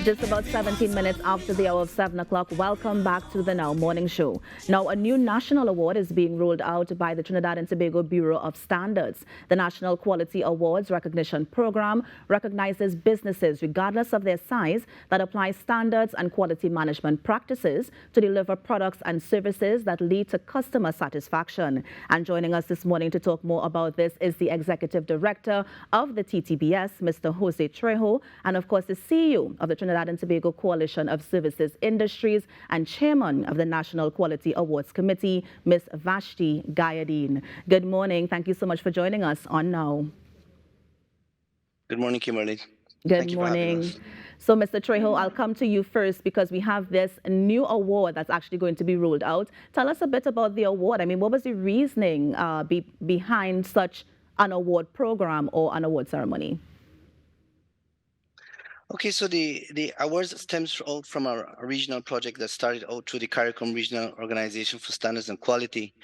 Just about 17 minutes after the hour of 7 o'clock, welcome back to the Now Morning Show. Now, a new national award is being rolled out by the Trinidad and Tobago Bureau of Standards. The National Quality Awards Recognition Program recognizes businesses, regardless of their size, that apply standards and quality management practices to deliver products and services that lead to customer satisfaction. And joining us this morning to talk more about this is the Executive Director of the TTBS, Mr. Jose Trejo, and of course the CEO of the Trinidad and Tobago Coalition of Services Industries and Chairman of the National Quality Awards Committee, Ms. Vashti Gayadeen. Good morning. Thank you so much for joining us on Now. Good morning, Kimberly. Good Thank you for having morning. us. So, Mr. Trejo, I'll come to you first because we have this new award that's actually going to be rolled out. Tell us a bit about the award. I mean, what was the reasoning behind such an award program or an award ceremony? Okay, so the awards stems out from a regional project that started out through the CARICOM Regional Organization for Standards and Quality.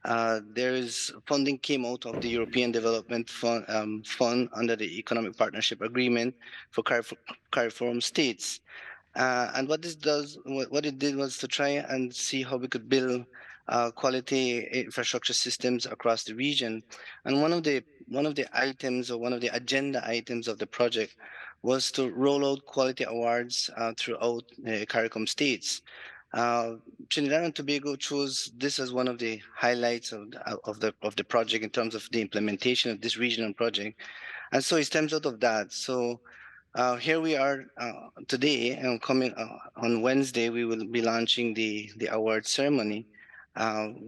There is funding came out of the European Development Fund under the Economic Partnership Agreement for CARIFORUM states. And what it did was to try and see how we could build quality infrastructure systems across the region. And one of the items or one of the agenda items of the project was to roll out quality awards throughout CARICOM states. Trinidad and Tobago chose this as one of the highlights of the project in terms of the implementation of this regional project, and so it stems out of that. So here we are today, and coming on Wednesday, we will be launching the award ceremony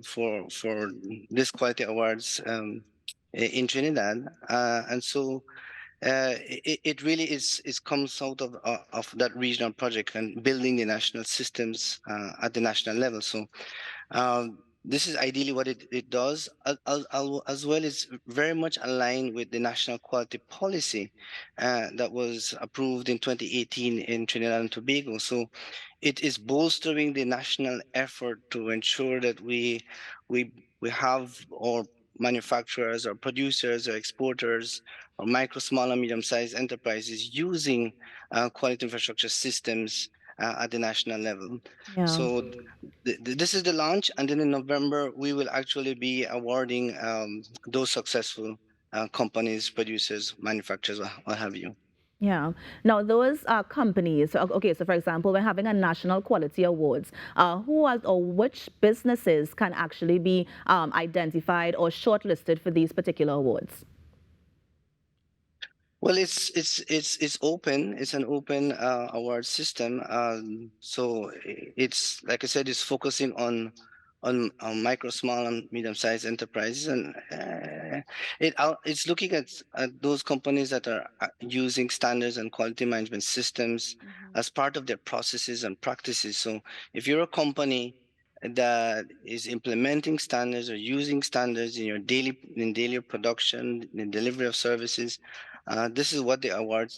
for this quality awards in Trinidad, and so. It really is comes out of that regional project and building the national systems at the national level. So this is ideally what it does, as well as very much aligned with the national quality policy that was approved in 2018 in Trinidad and Tobago. So it is bolstering the national effort to ensure that we have our manufacturers or producers or exporters or micro, small, and medium-sized enterprises using quality infrastructure systems at the national level. Yeah. So this is the launch, and then in November we will actually be awarding those successful companies, producers, manufacturers, what have you. Yeah. Now, those companies, okay, so for example, we're having a National Quality Awards. Who are, or which businesses can actually be identified or shortlisted for these particular awards? Well, it's open. It's an open award system. So it's, like I said, it's focusing on micro, small, and medium-sized enterprises, and it's looking at those companies that are using standards and quality management systems as part of their processes and practices. So if you're a company that is implementing standards or using standards in your daily production, in delivery of services, this is what the award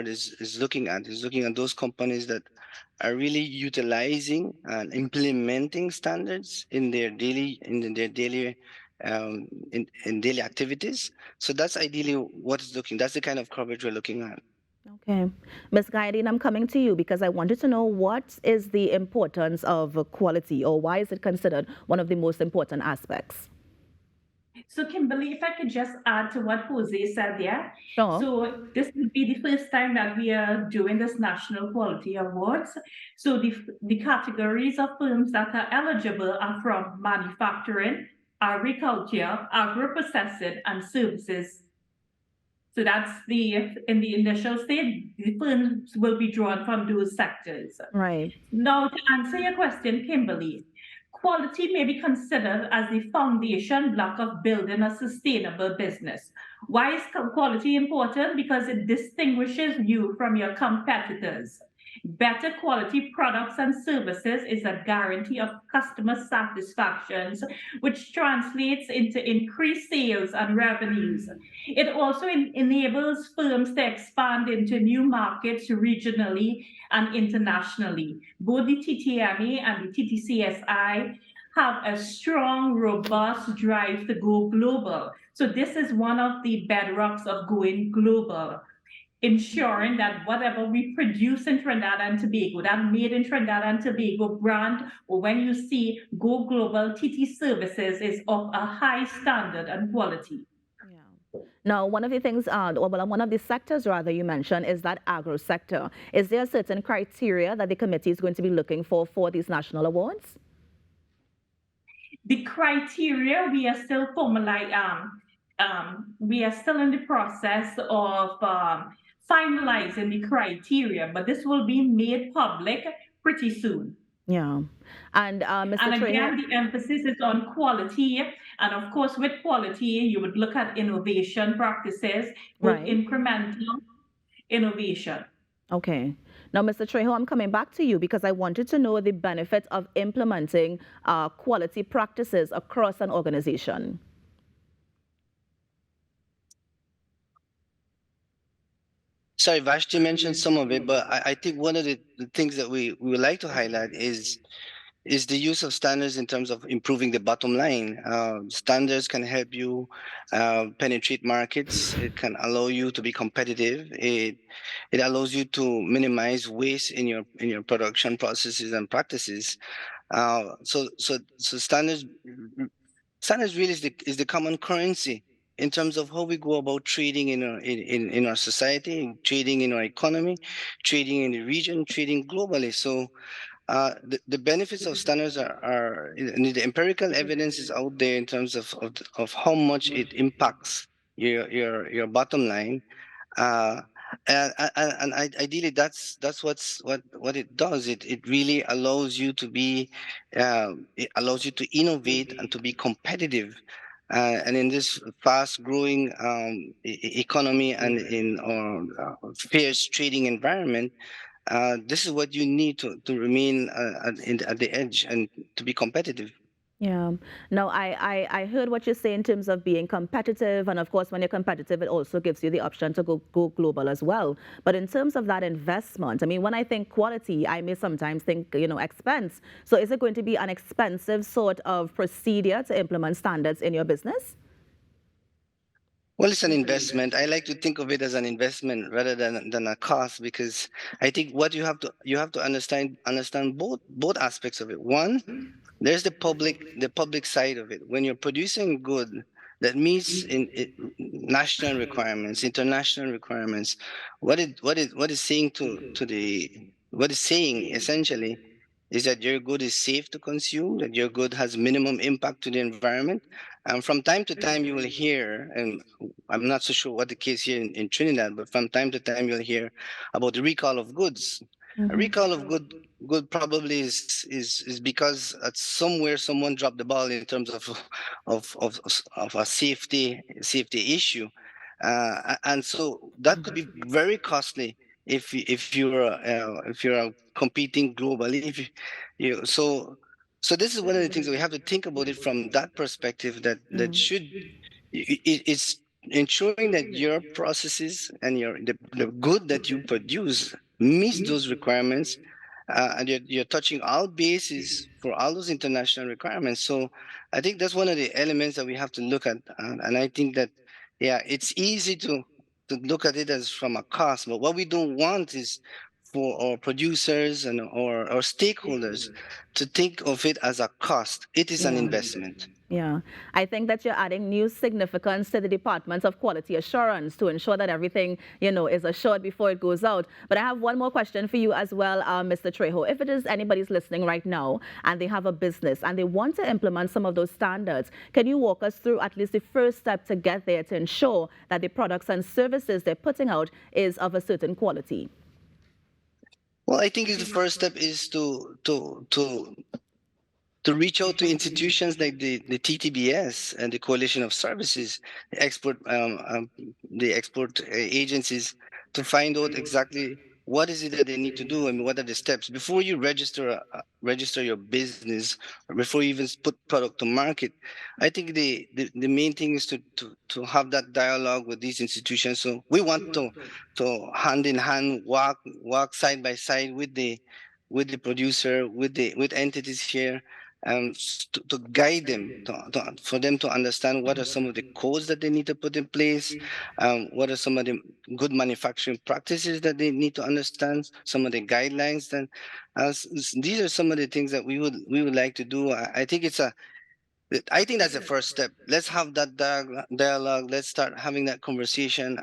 is looking at. Is looking at those companies that are really utilizing and implementing standards in their daily in daily activities. So that's ideally what it's looking. That's the kind of coverage we're looking at. Okay. Ms. Gayadeen, I'm coming to you because I wanted to know what is the importance of quality, or why is it considered one of the most important aspects? So, Kimberly, if I could just add to what Jose said there. Sure. So, this will be the first time that we are doing this National Quality Awards. So, the categories of firms that are eligible are from manufacturing, agriculture, agro-processing, and services. So that's in the initial stage, the firms will be drawn from those sectors. Right. Now, to answer your question, Kimberly, quality may be considered as the foundation block of building a sustainable business. Why is quality important? Because it distinguishes you from your competitors. Better quality products and services is a guarantee of customer satisfaction, which translates into increased sales and revenues. It also enables firms to expand into new markets regionally and internationally. Both the TTMA and the TTCSI have a strong, robust drive to go global. So this is one of the bedrocks of going global. ensuring that whatever we produce in Trinidad and Tobago, that made in Trinidad and Tobago brand, or when you see Go Global, TT Services is of a high standard and quality. Yeah. Now, one of the things, or well, one of the sectors rather you mentioned is that agro sector. Is there a certain criteria that the committee is going to be looking for these national awards? The criteria we are still we are still in the process of finalizing the criteria, but this will be made public pretty soon. Yeah. And Mr. And Trejo, again, the emphasis is on quality. And of course, with quality, you would look at innovation practices, both right? incremental innovation. Okay. Now, Mr. Trejo, I'm coming back to you because I wanted to know the benefits of implementing quality practices across an organization. Sorry, Vashti mentioned some of it, but I think one of the things that we would like to highlight is the use of standards in terms of improving the bottom line. Standards can help you penetrate markets. It can allow you to be competitive. It allows you to minimize waste in your production processes and practices. So standards really is the common currency in terms of how we go about trading in our society, trading in our economy, trading in the region, trading globally. So the benefits of standards the empirical evidence is out there in terms of how much it impacts your bottom line. uh, Ideally, what it does. It really allows you to be, it allows you to innovate and to be competitive. And in this fast-growing economy and in our fierce trading environment, this is what you need to remain at the edge and to be competitive. Yeah. No, I heard what you say in terms of being competitive. And of course, when you're competitive, it also gives you the option to go global as well. But in terms of that investment, I mean, when I think quality, I may sometimes think, expense. So is it going to be an expensive sort of procedure to implement standards in your business? Well, it's an investment. I like to think of it as an investment rather than a cost, because I think what you have to understand both aspects of it. One, there's the public side of it. When you're producing good that meets national requirements, international requirements, what is saying to the what is saying essentially is that your good is safe to consume, that your good has minimum impact to the environment. And from time to time you will hear, and I'm not so sure what the case here in Trinidad, but from time to time you'll hear about the recall of goods. A Hmm. recall of good probably is because at somewhere someone dropped the ball in terms of of, of a safety issue, and so that could be very costly if you're competing globally. If so this is one of the things that we have to think about it from that perspective. That should it's ensuring that your processes and the good that you produce meets those requirements, and you're touching all bases for all those international requirements. So I think that's one of the elements that we have to look at, and I think that, yeah, it's easy to look at it as from a cost, but what we don't want is for our producers and our stakeholders to think of it as a cost. It is an Yeah. investment. Yeah, I think that you're adding new significance to the Department of Quality Assurance to ensure that everything, is assured before it goes out. But I have one more question for you as well, Mr. Trejo. If it is anybody's listening right now and they have a business and they want to implement some of those standards, can you walk us through at least the first step to get there to ensure that the products and services they're putting out is of a certain quality? Well, I think the first step is to reach out to institutions like the TTBS and the Coalition of Services, the export agencies, to find out exactly what is it that they need to do and what are the steps before you register your business, or before you even put product to market. I think the main thing is to have that dialogue with these institutions. So we want to hand in hand walk side by side with the producer, with entities here, to guide them, for them to understand what are some of the codes that they need to put in place, what are some of the good manufacturing practices that they need to understand, some of the guidelines. Then, these are some of the things that we would like to do. I think that's the first step. Let's have that dialogue. Let's start having that conversation.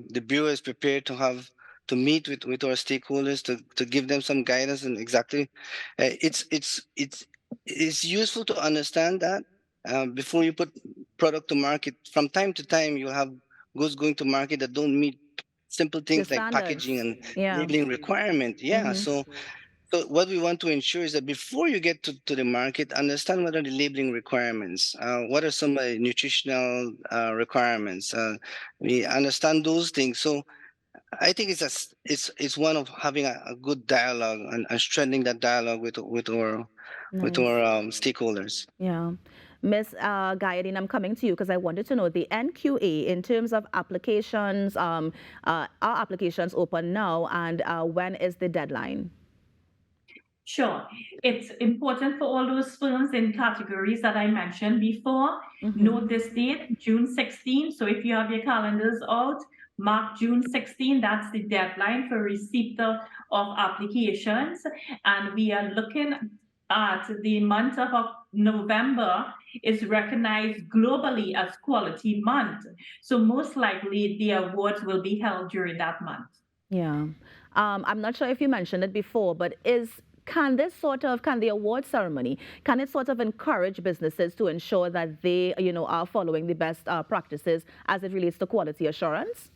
The bureau is prepared to meet with our stakeholders to give them some guidance and exactly. It's useful to understand that before you put product to market. From time to time, you have goods going to market that don't meet simple The things like packaging standards. and Yeah. labeling requirement. Yeah, so what we want to ensure is that before you get to the market, understand what are the labeling requirements. What are some nutritional requirements? We understand those things. So I think it's one of having a good dialogue and strengthening that dialogue with our Nice. stakeholders. Yeah. Miss Gayadine, I'm coming to you because I wanted to know the NQA in terms of applications. Are applications open now, and when is the deadline? Sure. It's important for all those firms in categories that I mentioned before. Note this date, June 16. So if you have your calendars out, mark June 16. That's the deadline for receipt of applications. And we are looking at the month of November is recognized globally as Quality Month. So most likely the awards will be held during that month. Yeah. I'm not sure if you mentioned it before, but can the award ceremony, can it sort of encourage businesses to ensure that they, are following the best practices as it relates to quality assurance?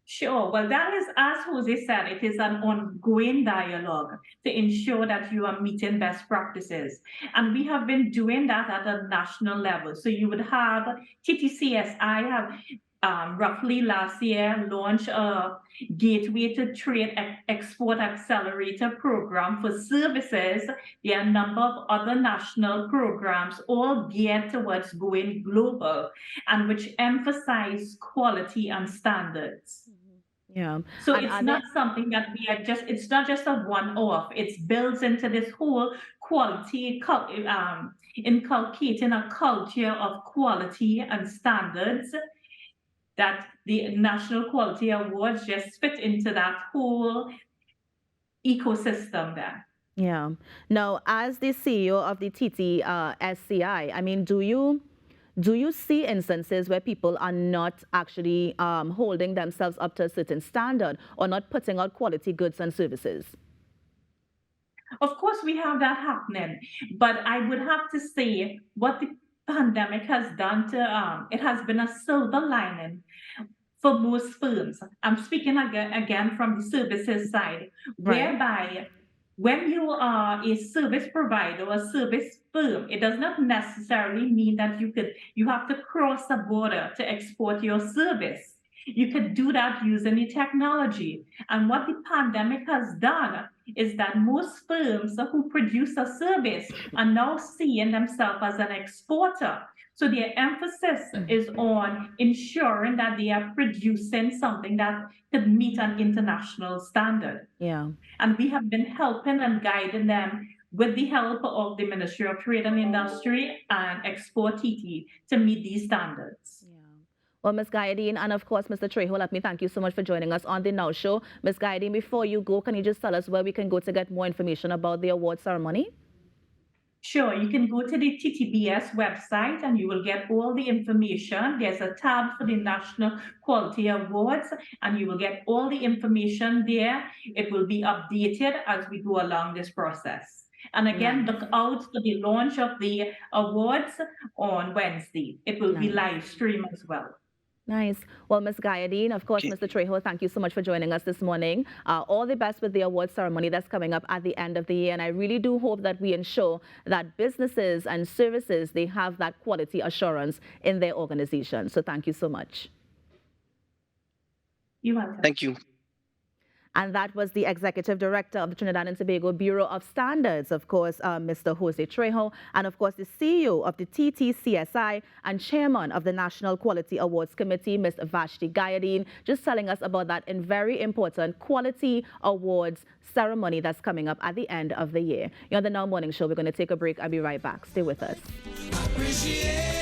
Sure. Well, that is, as Jose said, it is an ongoing dialogue to ensure that you are meeting best practices. And we have been doing that at a national level. So you would have TTCSI have roughly last year launched a Gateway to Trade Export Accelerator program for services. There are a number of other national programs, all geared towards going global and which emphasize quality and standards. Yeah. So And it's are there not something that it's not just a one-off. It's built into this whole quality, inculcating a culture of quality and standards that the National Quality Awards just fit into that whole ecosystem there. Yeah. Now, as the CEO of the TT SCI, I mean, do you see instances where people are not actually holding themselves up to a certain standard or not putting out quality goods and services? Of course, we have that happening, but I would have to say what the pandemic has done to it has been a silver lining for most firms. I'm speaking again from the services side, Right. whereby when you are a service provider or a service firm, it does not necessarily mean that you have to cross a border to export your service. You could do that using the technology. And what the pandemic has done is that most firms who produce a service are now seeing themselves as an exporter. So their emphasis is on ensuring that they are producing something that could meet an international standard. Yeah. And we have been helping and guiding them with the help of the Ministry of Trade and Industry and Export TT to meet these standards. Yeah. Well, Ms. Gayadine, and of course, Mr. Trejo, let me thank you so much for joining us on the Now Show. Ms. Gayadine, before you go, can you just tell us where we can go to get more information about the award ceremony? Sure, you can go to the TTBS website and you will get all the information. There's a tab for the National Quality Awards and you will get all the information there. It will be updated as we go along this process. And again, Nice. look out for the launch of the awards on Wednesday. It will be Nice. live stream as well. Nice. Well, Ms. Gayadine, of course, Okay. Mr. Trejo, thank you so much for joining us this morning. All the best with the award ceremony that's coming up at the end of the year. And I really do hope that we ensure that businesses and services, they have that quality assurance in their organization. So thank you so much. You're welcome. Thank you. And that was the Executive Director of the Trinidad and Tobago Bureau of Standards, of course, Mr. Jose Trejo, and of course the CEO of the TTCSI and Chairman of the National Quality Awards Committee, Ms. Vashti Gayadeen, just telling us about that in very important Quality Awards ceremony that's coming up at the end of the year. You're on the Now Morning Show. We're going to take a break. I'll be right back. Stay with us.